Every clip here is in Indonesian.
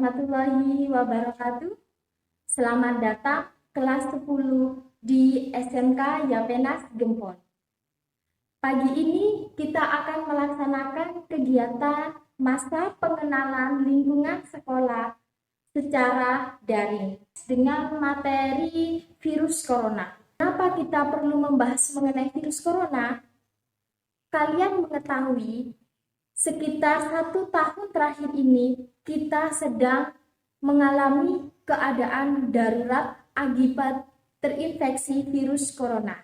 warahmatullahi wabarakatuh. Selamat datang kelas 10 di SMK Yapenas Gempol. Pagi ini kita akan melaksanakan kegiatan masa pengenalan lingkungan sekolah secara daring dengan materi virus corona. Kenapa kita perlu membahas mengenai virus corona? Kalian mengetahui sekitar 1 tahun terakhir ini kita sedang mengalami keadaan darurat akibat terinfeksi virus corona.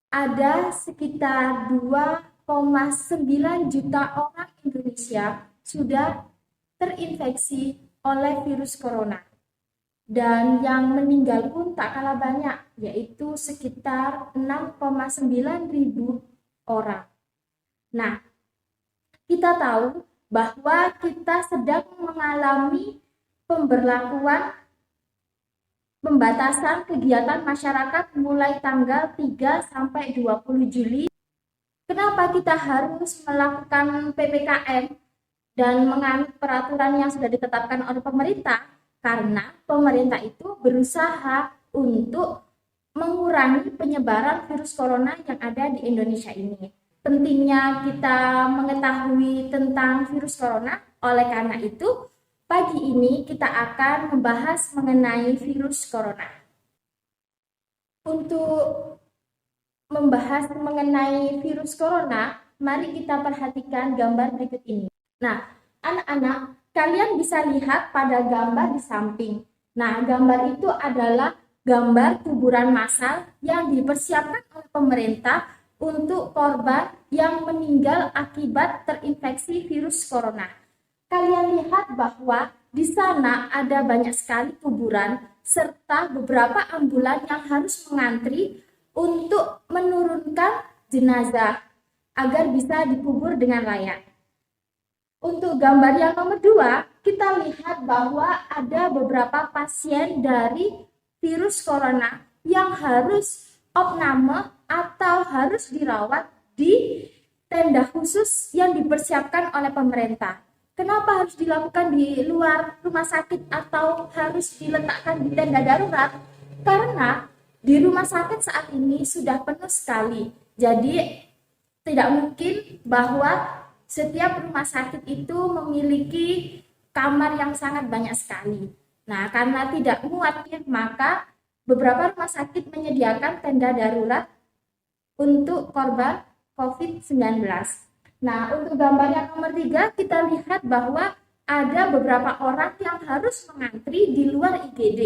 Ada sekitar 2,9 juta orang Indonesia sudah terinfeksi oleh virus corona. Dan yang meninggal pun tak kalah banyak, yaitu sekitar 6,9 ribu orang. Nah, kita tahu bahwa kita sedang mengalami pemberlakuan pembatasan kegiatan masyarakat mulai tanggal 3 sampai 20 Juli. Kenapa kita harus melakukan PPKM dan menganut peraturan yang sudah ditetapkan oleh pemerintah? Karena pemerintah itu berusaha untuk mengurangi penyebaran virus corona yang ada di Indonesia ini. Pentingnya kita mengetahui tentang virus corona, oleh karena itu pagi ini kita akan membahas mengenai virus corona. Untuk membahas mengenai virus corona, mari kita perhatikan gambar berikut ini. Nah, anak-anak, kalian bisa lihat pada gambar di samping. Nah, gambar itu adalah gambar kuburan massal yang dipersiapkan oleh pemerintah untuk korban yang meninggal akibat terinfeksi virus corona. Kalian lihat bahwa di sana ada banyak sekali kuburan serta beberapa ambulan yang harus mengantri untuk menurunkan jenazah agar bisa dikubur dengan layak. Untuk gambar yang nomor 2, kita lihat bahwa ada beberapa pasien dari virus corona yang harus opname atau harus dirawat di tenda khusus yang dipersiapkan oleh pemerintah. Kenapa harus dilakukan di luar rumah sakit atau harus diletakkan di tenda darurat? Karena di rumah sakit saat ini sudah penuh sekali. Jadi tidak mungkin bahwa setiap rumah sakit itu memiliki kamar yang sangat banyak sekali. Nah, karena tidak muat, maka beberapa rumah sakit menyediakan tenda darurat untuk korban COVID-19. Nah, untuk gambar yang nomor 3, kita lihat bahwa ada beberapa orang yang harus mengantri di luar IGD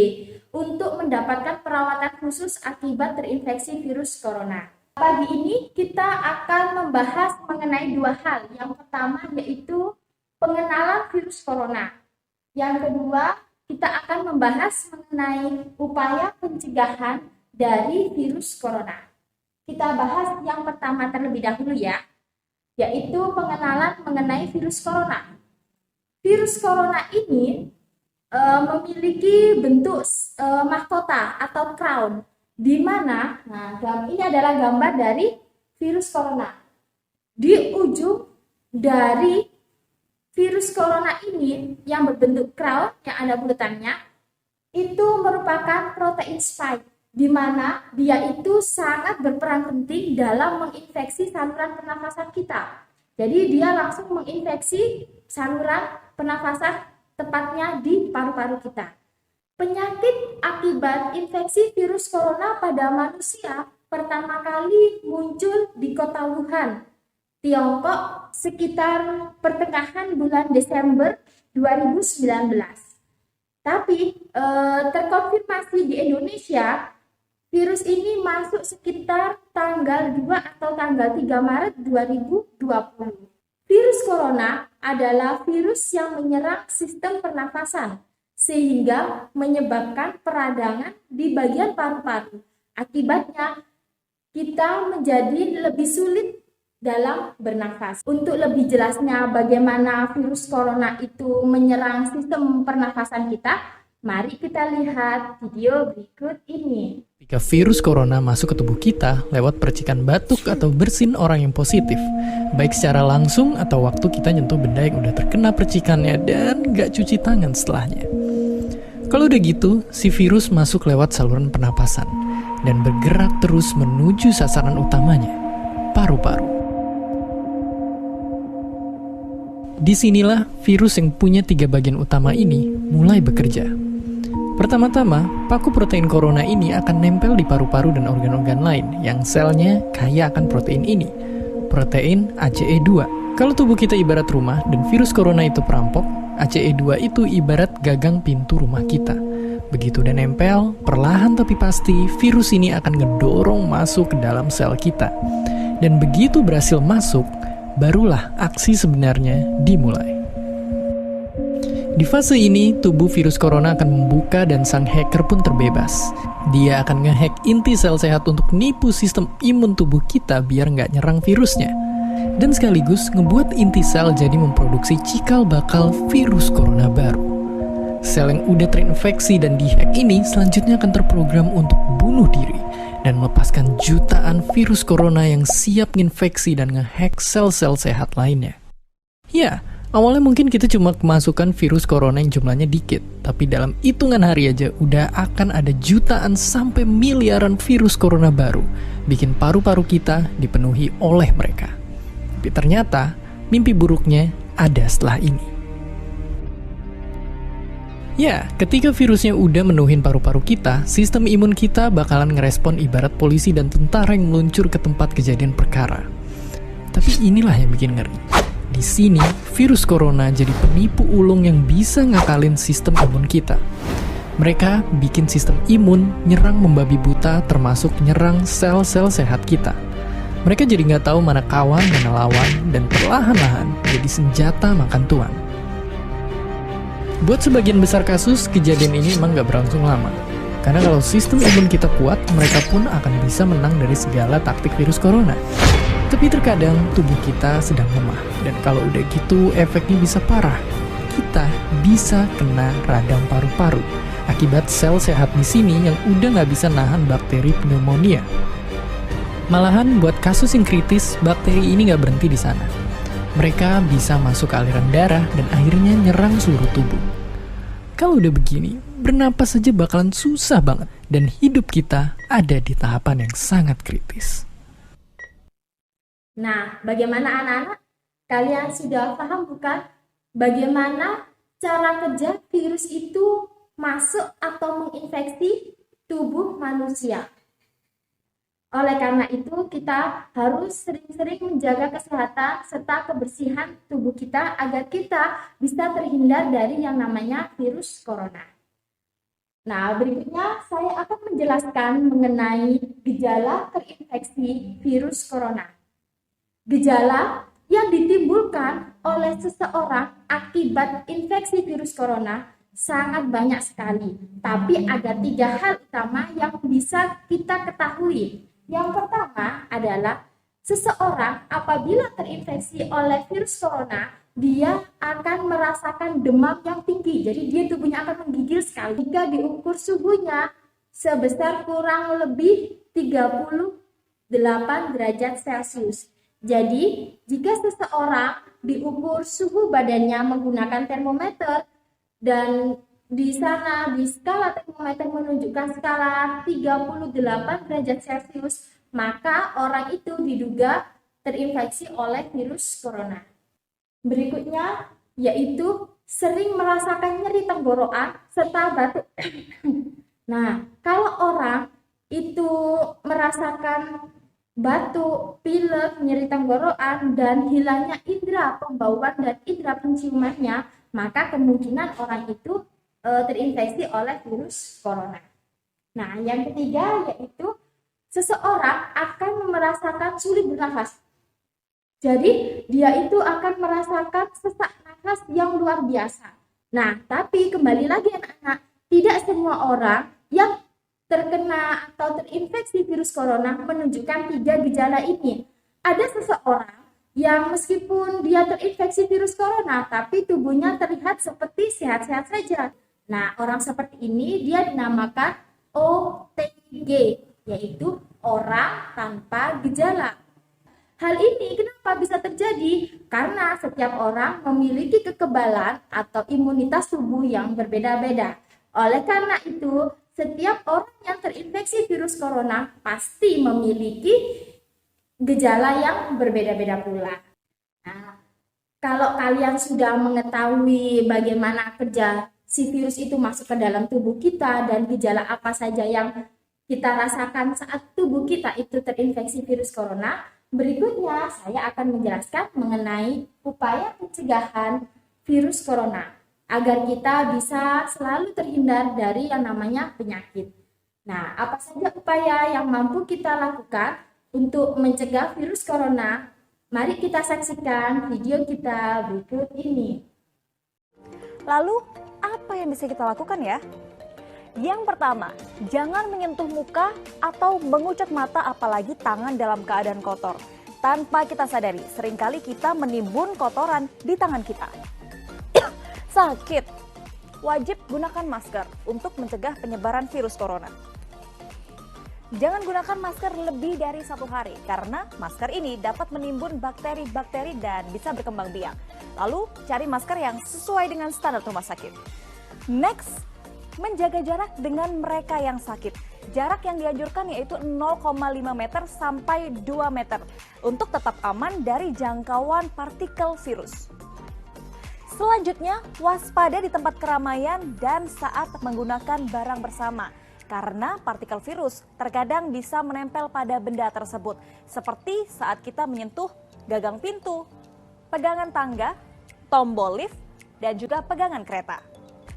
untuk mendapatkan perawatan khusus akibat terinfeksi virus corona. Pagi ini kita akan membahas mengenai 2 hal. Yang pertama yaitu pengenalan virus corona. Yang kedua, kita akan membahas mengenai upaya pencegahan dari virus corona. Kita bahas yang pertama terlebih dahulu ya, yaitu pengenalan mengenai virus corona. Virus corona ini memiliki bentuk mahkota atau crown, di mana ini adalah gambar dari virus corona. Di ujung dari virus corona ini yang berbentuk crown yang ada bulatannya itu merupakan protein spike, di mana dia itu sangat berperan penting dalam menginfeksi saluran pernafasan kita. Jadi dia langsung menginfeksi saluran pernafasan, tepatnya di paru-paru kita. Penyakit akibat infeksi virus corona pada manusia pertama kali muncul di kota Wuhan, Tiongkok sekitar pertengahan bulan Desember 2019. Tapi terkonfirmasi di Indonesia, virus ini masuk sekitar tanggal 2 atau tanggal 3 Maret 2020. Virus corona adalah virus yang menyerang sistem pernafasan, sehingga menyebabkan peradangan di bagian paru-paru. Akibatnya, kita menjadi lebih sulit dalam bernafas. Untuk lebih jelasnya bagaimana virus corona itu menyerang sistem pernafasan kita, Mari kita lihat video berikut ini. Jika virus corona masuk ke tubuh kita lewat percikan batuk atau bersin orang yang positif, baik secara langsung atau waktu kita nyentuh benda yang udah terkena percikannya dan nggak cuci tangan setelahnya. Kalau udah gitu, si virus masuk lewat saluran pernapasan dan bergerak terus menuju sasaran utamanya, paru-paru. Disinilah virus yang punya 3 bagian utama ini mulai bekerja. Pertama-tama, paku protein corona ini akan nempel di paru-paru dan organ-organ lain yang selnya kaya akan protein ini, protein ACE2. Kalau tubuh kita ibarat rumah dan virus corona itu perampok, ACE2 itu ibarat gagang pintu rumah kita. Begitu udah nempel, perlahan tapi pasti virus ini akan ngedorong masuk ke dalam sel kita. Dan begitu berhasil masuk, barulah aksi sebenarnya dimulai. Di fase ini, tubuh virus corona akan membuka dan sang hacker pun terbebas. Dia akan ngehack inti sel sehat untuk nipu sistem imun tubuh kita biar nggak nyerang virusnya. Dan sekaligus ngebuat inti sel jadi memproduksi cikal bakal virus corona baru. Sel yang udah terinfeksi dan dihack ini selanjutnya akan terprogram untuk bunuh diri dan melepaskan jutaan virus corona yang siap nginfeksi dan ngehack sel-sel sehat lainnya. Ya, awalnya mungkin kita cuma kemasukan virus corona yang jumlahnya dikit, tapi dalam hitungan hari aja udah akan ada jutaan sampai miliaran virus corona baru, bikin paru-paru kita dipenuhi oleh mereka. Tapi ternyata, mimpi buruknya ada setelah ini. Ya, ketika virusnya udah menuhin paru-paru kita, sistem imun kita bakalan ngerespon ibarat polisi dan tentara yang meluncur ke tempat kejadian perkara. Tapi inilah yang bikin ngeri. Di sini, virus corona jadi penipu ulung yang bisa ngakalin sistem imun kita. Mereka bikin sistem imun nyerang membabi buta termasuk nyerang sel-sel sehat kita. Mereka jadi nggak tahu mana kawan, mana lawan, dan perlahan-lahan jadi senjata makan tuan. Buat sebagian besar kasus, kejadian ini emang nggak berlangsung lama. Karena kalau sistem imun kita kuat, mereka pun akan bisa menang dari segala taktik virus corona. Tapi terkadang tubuh kita sedang lemah, dan kalau udah gitu efeknya bisa parah. Kita bisa kena radang paru-paru akibat sel sehat di sini yang udah nggak bisa nahan bakteri pneumonia. Malahan buat kasus yang kritis, bakteri ini nggak berhenti di sana. Mereka bisa masuk ke aliran darah dan akhirnya nyerang seluruh tubuh. Kalau udah begini, bernapas saja bakalan susah banget dan hidup kita ada di tahapan yang sangat kritis. Nah, bagaimana anak-anak? Kalian sudah paham bukan? Bagaimana cara kerja virus itu masuk atau menginfeksi tubuh manusia? Oleh karena itu, kita harus sering-sering menjaga kesehatan serta kebersihan tubuh kita agar kita bisa terhindar dari yang namanya virus corona. Nah, berikutnya saya akan menjelaskan mengenai gejala terinfeksi virus corona. Gejala yang ditimbulkan oleh seseorang akibat infeksi virus corona sangat banyak sekali. Tapi ada 3 hal utama yang bisa kita ketahui. Yang pertama adalah seseorang apabila terinfeksi oleh virus corona, dia akan merasakan demam yang tinggi. Jadi dia tubuhnya akan menggigil sekali. Jika diukur suhunya sebesar kurang lebih 38 derajat Celcius. Jadi, jika seseorang diukur suhu badannya menggunakan termometer dan di sana di skala termometer menunjukkan skala 38 derajat Celcius, maka orang itu diduga terinfeksi oleh virus corona. Berikutnya yaitu sering merasakan nyeri tenggorokan serta batuk. Nah, kalau orang itu merasakan batuk, pilek, nyeri tenggorokan, dan hilangnya indera pembauan dan indera penciumannya, maka kemungkinan orang itu terinfeksi oleh virus corona. Nah, yang ketiga yaitu seseorang akan merasakan sulit bernafas. Jadi, dia itu akan merasakan sesak nafas yang luar biasa. Nah, tapi kembali lagi anak-anak, tidak semua orang yang terkena atau terinfeksi virus corona menunjukkan 3 gejala ini. Ada seseorang yang meskipun dia terinfeksi virus corona, tapi tubuhnya terlihat seperti sehat-sehat saja. Nah, orang seperti ini dia dinamakan OTG, yaitu orang tanpa gejala. Hal ini kenapa bisa terjadi? Karena setiap orang memiliki kekebalan atau imunitas tubuh yang berbeda-beda. Oleh karena itu, setiap orang yang terinfeksi virus corona pasti memiliki gejala yang berbeda-beda pula. Nah, kalau kalian sudah mengetahui bagaimana kerja si virus itu masuk ke dalam tubuh kita dan gejala apa saja yang kita rasakan saat tubuh kita itu terinfeksi virus corona, berikutnya saya akan menjelaskan mengenai upaya pencegahan virus corona agar kita bisa selalu terhindar dari yang namanya penyakit. Nah, apa saja upaya yang mampu kita lakukan untuk mencegah virus corona? Mari kita saksikan video kita berikut ini. Lalu, apa yang bisa kita lakukan ya? Yang pertama, jangan menyentuh muka atau mengucek mata apalagi tangan dalam keadaan kotor. Tanpa kita sadari, seringkali kita menimbun kotoran di tangan kita. Sakit. Wajib gunakan masker untuk mencegah penyebaran virus corona. Jangan gunakan masker lebih dari 1 hari karena masker ini dapat menimbun bakteri-bakteri dan bisa berkembang biak. Lalu cari masker yang sesuai dengan standar rumah sakit. Next, menjaga jarak dengan mereka yang sakit. Jarak yang dianjurkan yaitu 0,5 meter sampai 2 meter untuk tetap aman dari jangkauan partikel virus. Selanjutnya, waspada di tempat keramaian dan saat menggunakan barang bersama. Karena partikel virus terkadang bisa menempel pada benda tersebut, seperti saat kita menyentuh gagang pintu, pegangan tangga, tombol lift, dan juga pegangan kereta.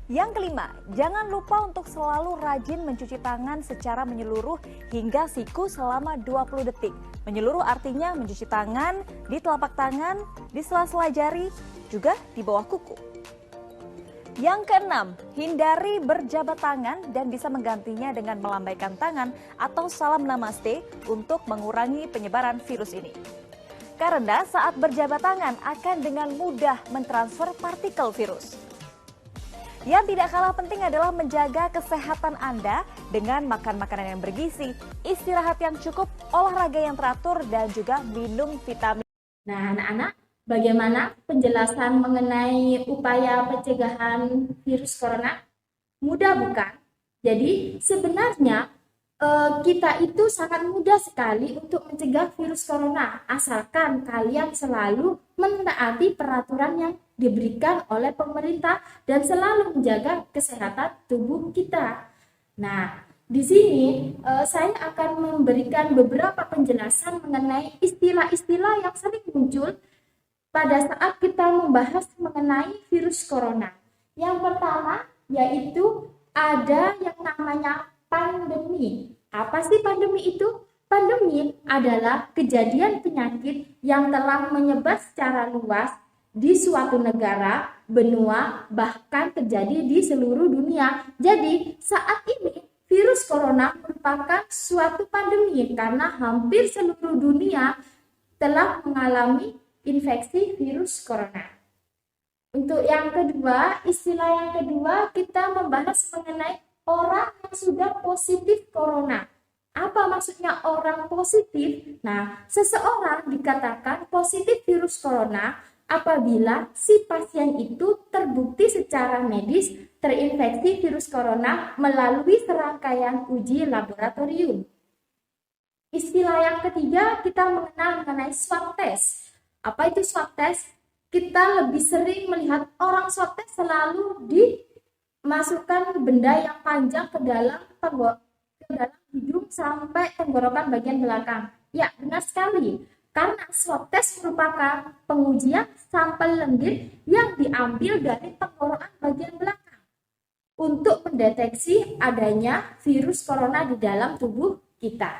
Yang kelima, jangan lupa untuk selalu rajin mencuci tangan secara menyeluruh hingga siku selama 20 detik. Menyeluruh artinya mencuci tangan, di telapak tangan, di sela-sela jari, juga di bawah kuku. Yang keenam, hindari berjabat tangan dan bisa menggantinya dengan melambaikan tangan atau salam namaste untuk mengurangi penyebaran virus ini. Karena saat berjabat tangan akan dengan mudah mentransfer partikel virus. Yang tidak kalah penting adalah menjaga kesehatan Anda dengan makan makanan yang bergizi, istirahat yang cukup, olahraga yang teratur, dan juga minum vitamin. Nah, anak-anak, bagaimana penjelasan mengenai upaya pencegahan virus corona? Mudah bukan? Jadi sebenarnya kita itu sangat mudah sekali untuk mencegah virus corona, asalkan kalian selalu menaati peraturan yang diberikan oleh pemerintah dan selalu menjaga kesehatan tubuh kita. Nah, di sini saya akan memberikan beberapa penjelasan mengenai istilah-istilah yang sering muncul pada saat kita membahas mengenai virus corona. Yang pertama yaitu ada yang namanya pandemi. Apa sih pandemi itu? Pandemi adalah kejadian penyakit yang telah menyebar secara luas di suatu negara, benua, bahkan terjadi di seluruh dunia. Jadi, saat ini virus corona merupakan suatu pandemi karena hampir seluruh dunia telah mengalami infeksi virus corona. Untuk yang kedua, istilah yang kedua kita membahas mengenai orang yang sudah positif corona. Apa maksudnya orang positif? Nah, seseorang dikatakan positif virus corona apabila si pasien itu terbukti secara medis terinfeksi virus corona melalui serangkaian uji laboratorium. Istilah yang ketiga kita mengenal mengenai swab test. Apa itu swab test? Kita lebih sering melihat orang swab test selalu masukkan benda yang panjang ke dalam hidung sampai tenggorokan bagian belakang. Ya, benar sekali. Karena swab test merupakan pengujian sampel lendir yang diambil dari tenggorokan bagian belakang untuk mendeteksi adanya virus corona di dalam tubuh kita.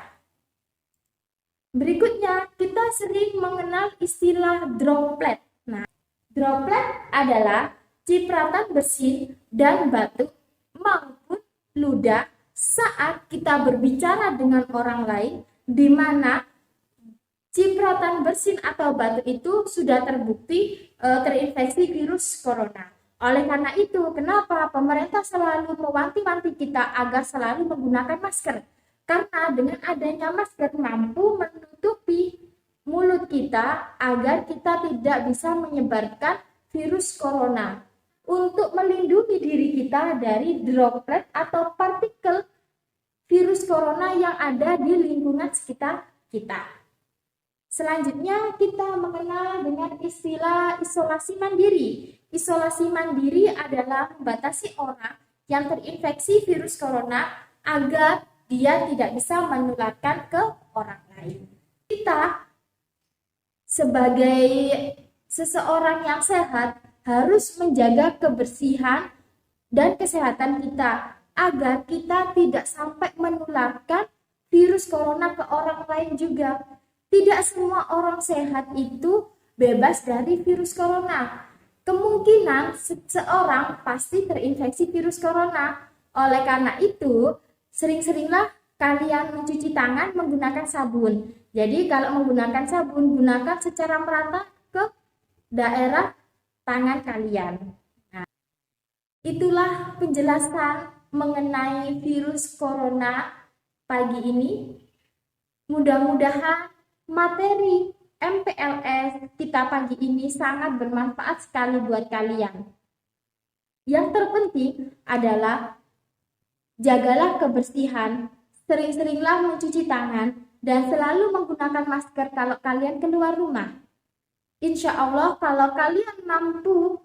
Berikutnya, kita sering mengenal istilah droplet. Nah, droplet adalah cipratan bersin dan batuk maupun ludah saat kita berbicara dengan orang lain di mana cipratan bersin atau batuk itu sudah terbukti terinfeksi virus corona. Oleh karena itu, kenapa pemerintah selalu mewanti-wanti kita agar selalu menggunakan masker? Karena dengan adanya masker mampu menutupi mulut kita agar kita tidak bisa menyebarkan virus corona. Untuk melindungi diri kita dari droplet atau partikel virus corona yang ada di lingkungan sekitar kita. Selanjutnya kita mengenal dengan istilah isolasi mandiri. Isolasi mandiri adalah membatasi orang yang terinfeksi virus corona agar dia tidak bisa menularkan ke orang lain. Kita sebagai seseorang yang sehat harus menjaga kebersihan dan kesehatan kita agar kita tidak sampai menularkan virus corona ke orang lain juga. Tidak semua orang sehat itu bebas dari virus corona. Kemungkinan seseorang pasti terinfeksi virus corona. Oleh karena itu, sering-seringlah kalian mencuci tangan menggunakan sabun. Jadi kalau menggunakan sabun, gunakan secara merata ke daerah tangan kalian. Nah, itulah penjelasan mengenai virus corona pagi ini. Mudah-mudahan materi MPLS kita pagi ini sangat bermanfaat sekali buat kalian. Yang terpenting adalah jagalah kebersihan, sering-seringlah mencuci tangan, dan selalu menggunakan masker kalau kalian keluar rumah. Insya Allah kalau kalian mampu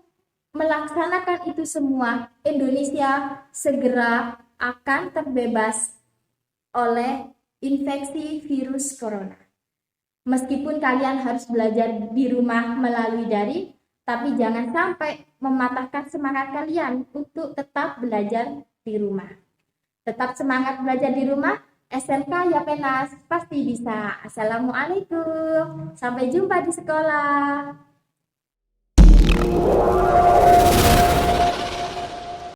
melaksanakan itu semua, Indonesia segera akan terbebas oleh infeksi virus corona. Meskipun kalian harus belajar di rumah melalui daring, tapi jangan sampai mematahkan semangat kalian untuk tetap belajar di rumah. Tetap semangat belajar di rumah, SMK Yapenas pasti bisa. Assalamualaikum, sampai jumpa di sekolah.